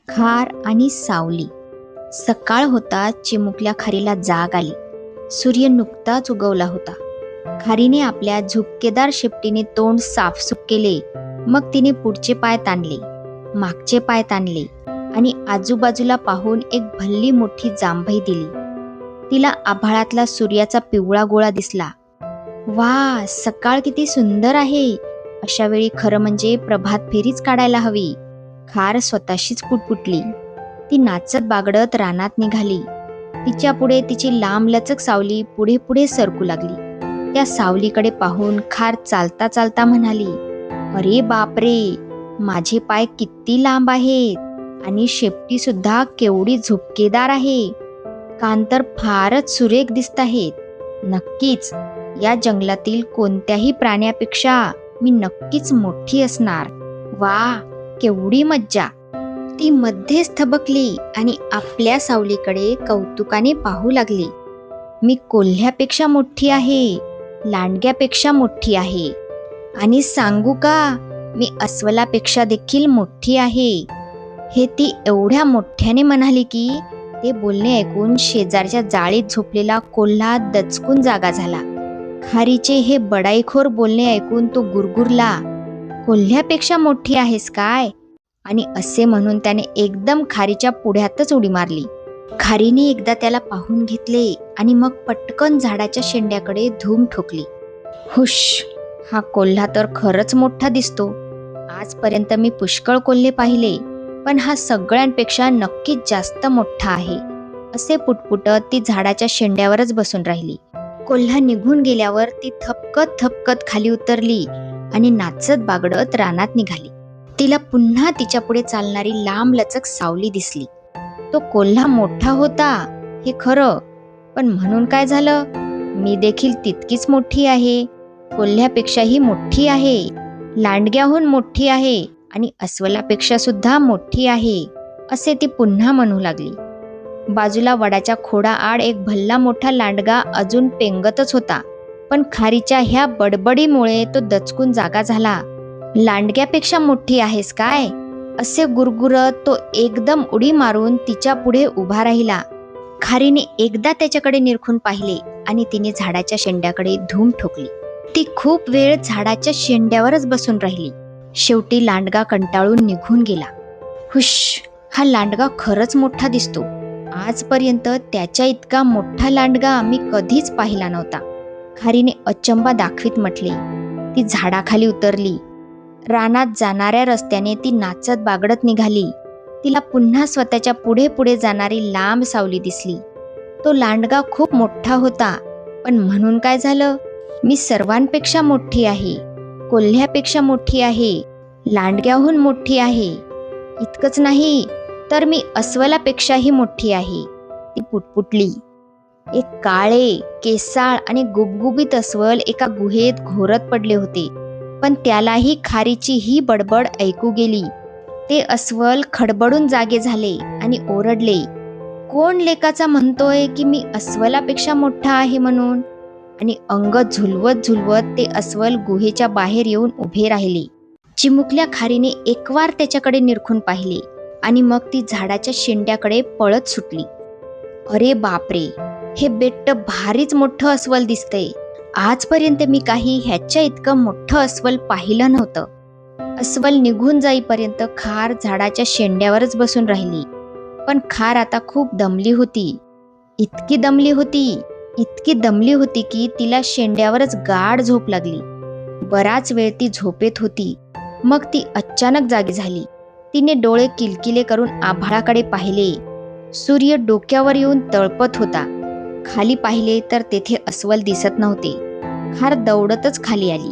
खार आणि सावली. सकाळ होता, चिमुकल्या खारीला जाग आली. सूर्य नुकताच उगवला होता. खारीने आपल्या झुपकेदार शेपटीने तोंड साफसूफ केले. मग तिने पुढचे पाय ताणले, मागचे पाय ताणले आणि आजूबाजूला पाहून एक भल्ली मोठी जांभई दिली. तिला आभाळातला सूर्याचा पिवळा गोळा दिसला. वा, सकाळ किती सुंदर आहे. अशा वेळी खरं म्हणजे प्रभात फेरीच काढायला हवी. खार स्वतःशीच पुटपुटली. ती नाचत बागडत रानात निघाली. तिच्या पुढे तिची लांबलचक सावली पुढे पुढे सरकू लागली. त्या सावलीकडे पाहून खार चालता चालता म्हणाली, अरे बापरे, माझे पाय किती लांब आहेत आणि शेपटी सुद्धा केवढी झुपकेदार आहे. कान तर फारच सुरेख दिसत आहेत. नक्कीच या जंगलातील कोणत्याही प्राण्यापेक्षा मी नक्कीच मोठी असणार. वा, केवढी मज्जा. ती मध्येच थबकली आणि आपल्या सावलीकडे कौतुकाने पाहू लागली. मी कोल्ह्यापेक्षा मोठी आहे, लांडग्यापेक्षा मोठी आहे आणि सांगू का, मी अस्वलापेक्षा देखील मोठी आहे. हे ती एवढ्या मोठ्याने म्हणाली की ते बोलणे ऐकून शेजारच्या जाळीत झोपलेला कोल्हा दचकून जागा झाला. खारीचे हे बडाईखोर बोलणे ऐकून तो गुरगुरला, कोल्ह्यापेक्षा मोठी आहेस काय? आणि असे म्हणून त्याने एकदम खारीच्या पुढ्यातच उडी मारली. खारीने एकदा त्याला पाहून घेतले आणि मग पटकन झाडाच्या शेंड्याकडे धूम ठोकली. हुश, हा कोल्हा तर खरंच मोठा दिसतो. आजपर्यंत मी पुष्कळ कोल्हे पाहिले, पण हा सगळ्यांपेक्षा नक्कीच जास्त मोठा आहे. असे पुटपुटत ती झाडाच्या शेंड्यावरच बसून राहिली. कोल्हा निघून गेल्यावर ती थपकत थपकत खाली उतरली आणि नाचत बागडत रानात निघाली. तिला पुन्हा तिच्या पुढे चालणारी लांबलचक सावली दिसली. तो कोल्हा मोठा होता हे खरं, पण म्हणून काय झालं, मी देखील तितकीच मोठी आहे, कोल्ह्यापेक्षाही मोठी आहे, लांडग्याहून मोठी आहे आणि अस्वलापेक्षा सुद्धा मोठी आहे, असे ती पुन्हा म्हणू लागली. बाजूला वडाच्या खोडाआड एक भल्ला मोठा लांडगा अजून पेंगतच होता, पण खारीच्या ह्या बडबडीमुळे तो दचकून जागा झाला. लांडग्यापेक्षा मोठी आहेस काय? असे गुरगुरत तो एकदम उडी मारून तिच्या पुढे उभा राहिला. खारीने एकदा त्याच्याकडे निरखून पाहिले आणि तिने झाडाच्या शेंड्याकडे धूम ठोकली. ती खूप वेळ झाडाच्या शेंड्यावरच बसून राहिली. शेवटी लांडगा कंटाळून निघून गेला. हुश, हा लांडगा खरंच मोठा दिसतो. आजपर्यंत त्याच्या इतका मोठा लांडगा मी कधीच पाहिला नव्हता, खारीने अचंबा दाखवीत म्हटले. ती झाडाखाली उतरली. रानात जाणाऱ्या रस्त्याने ती नाचत बागडत निघाली. तिला पुन्हा स्वतःच्या पुढे पुढे जाणारी लांब सावली दिसली. तो लांडगा खूप मोठा होता, पण म्हणून काय झालं, मी सर्वांपेक्षा मोठी आहे, कोल्ह्यापेक्षा मोठी आहे, लांडग्याहून मोठी आहे. इतकंच नाही तर मी अस्वलापेक्षाही मोठी आहे, ती पुटपुटली. एक काळे, केसाळ आणि गुबगुबीत अस्वल एका गुहेत घोरत पडले होते, पण त्यालाही खारीची ही बडबड ऐकू गेली. ते अस्वल खडबडून जागे झाले आणि ओरडले, कोण लेकाचा म्हणतोय की मी अस्वलापेक्षा मोठा आहे म्हणून? आणि अंग झुलवत झुलवत ते अस्वल गुहेच्या बाहेर येऊन उभे राहिले. चिमुकल्या खारीने एकवार त्याच्याकडे निरखून पाहिले आणि मग ती झाडाच्या शेंड्याकडे पळत सुटली. अरे बापरे, हे बेट्ट भारीच मोठं अस्वल दिसतंय. आजपर्यंत मी काही ह्याच्या इतकं मोठं अस्वल पाहिलं नव्हतं. अस्वल निघून जाईपर्यंत खार झाडाच्या शेंड्यावरच बसून राहिली. पण खार आता खूप दमली होती. इतकी दमली होती की तिला शेंड्यावरच गाढ झोप लागली. बराच वेळ ती झोपेत होती. मग ती अचानक जागी झाली. तिने डोळे किलकिले करून आभाळाकडे पाहिले. सूर्य डोक्यावर येऊन तळपत होता. खाली पाहिले तर तेथे अस्वल दिसत नव्हते. खार दौडतच खाली आली.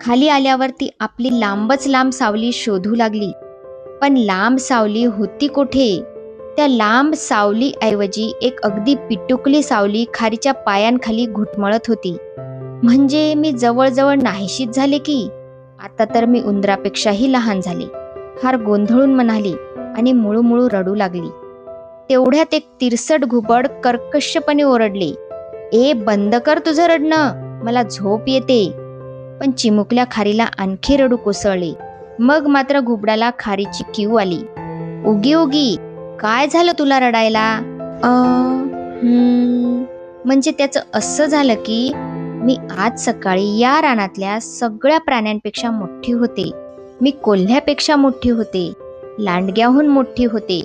खाली आल्यावर ती आपली लांबच लांब सावली शोधू लागली. पण लांब सावली होती कोठे? त्या लांब सावलीऐवजी एक अगदी पिटुकली सावली खारीच्या पायांखाली घुटमळत होती. म्हणजे मी जवळजवळ नाहीशीच झाले की. आता तर मी उंदरापेक्षाही लहान झाले, खार गोंधळून म्हणाली आणि मुळूमुळू रडू लागली. तेवढ्यात एक तिरसट घुबड कर्कशपणे ओरडले, ए बंद कर तुझं रडणं, मला झोप येते. पण चिमुकल्या खारीला आणखी रडू कोसळले. मग मात्र घुबडाला खारीची कीव आली. उगी उगी, काय झालं तुला रडायला? म्हणजे त्याचं असं झालं की मी आज सकाळी या रानातल्या सगळ्या प्राण्यांपेक्षा मोठी होते. मी कोल्ह्यापेक्षा मोठी होते, लांडग्याहून मोठी होते,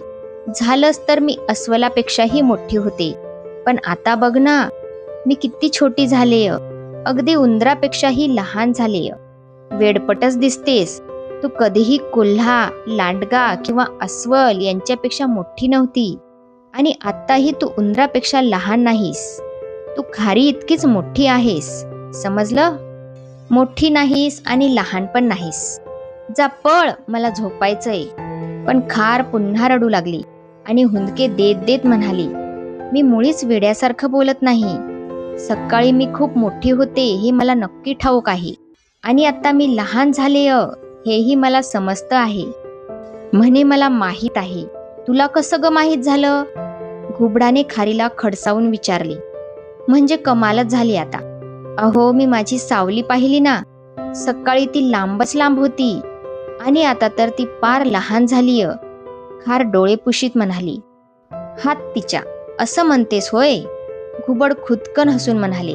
झालंच तर मी अस्वलापेक्षाही मोठी होते. पण आता बघ ना, मी किती छोटी झालेय, अगदी उंदरापेक्षाही लहान झालेय. वेडपटच दिसतेस. तू कधीही कोल्हा, लांडगा किंवा अस्वल यांच्यापेक्षा मोठी नव्हती आणि आत्ताही तू उंदरापेक्षा लहान नाहीस. तू खारी इतकीच मोठी आहेस, समजलं? मोठी नाहीस आणि लहान पण नाहीस. जा पळ, मला झोपायचंय. पण खार पुन्हा रडू लागली आणि हुंदके देत देत म्हणाली, मी मुळीच वेड्यासारखं बोलत नाही. सकाळी मी खूप मोठी होते हे मला नक्की ठाऊक आहे आणि आता मी लहान झालेय हेही मला समजतं आहे. म्हणे मला माहीत आहे. तुला कसं ग माहीत झालं? घुबडाने खारीला खडसावून विचारले. म्हणजे कमालच झाली आता. अहो, मी माझी सावली पाहिली ना. सकाळी ती लांबच लांब होती आणि आता तर ती पार लहान झालीय. खार डोळे पुशीत म्हणाली. हात तिच्या, असं म्हणतेस होय? घुबड खुदकन हसून म्हणाले.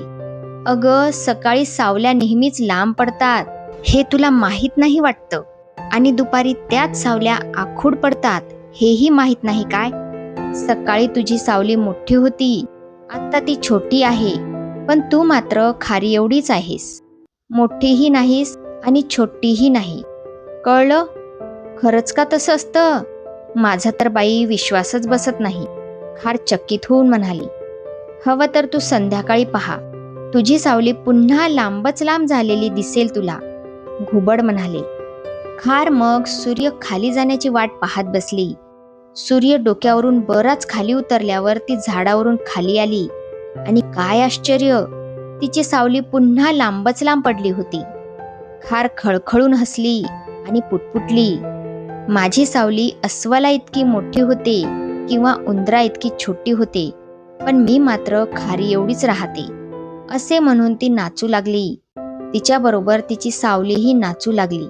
अगं, सकाळी सावल्या नेहमीच लांब पडतात हे तुला माहीत नाही वाटतं, आणि दुपारी त्याच सावल्या आखूड पडतात हेही माहीत नाही काय? सकाळी तुझी सावली मोठी होती, आता ती छोटी आहे, पण तू मात्र खारी एवढीच आहेस. मोठीही नाहीस आणि छोटीही नाही. कळलं? खरंच का तसं असतं? माझा तर बाई विश्वासच बसत नाही. खार चकित होऊन म्हणाली. हवं तर तू संध्याकाळी पहा, तुझी सावली पुन्हा लांबच लांब झालेली दिसेल तुला, घुबड म्हणाले. खार मग सूर्य खाली जाण्याची वाट पाहत बसली. सूर्य डोक्यावरून बराच खाली उतरल्यावर ती झाडावरून खाली आली आणि काय आश्चर्य, तिची सावली पुन्हा लांबच लांब पडली होती. खार खळखळून हसली आणि पुटपुटली. माझी सावली अस्वला इतकी मोठी होते किंवा उंदरा इतकी छोटी होते, पण मी मात्र खारी एवढीच राहते. असे म्हणून ती नाचू लागली. तिच्याबरोबर तिची सावलीही नाचू लागली.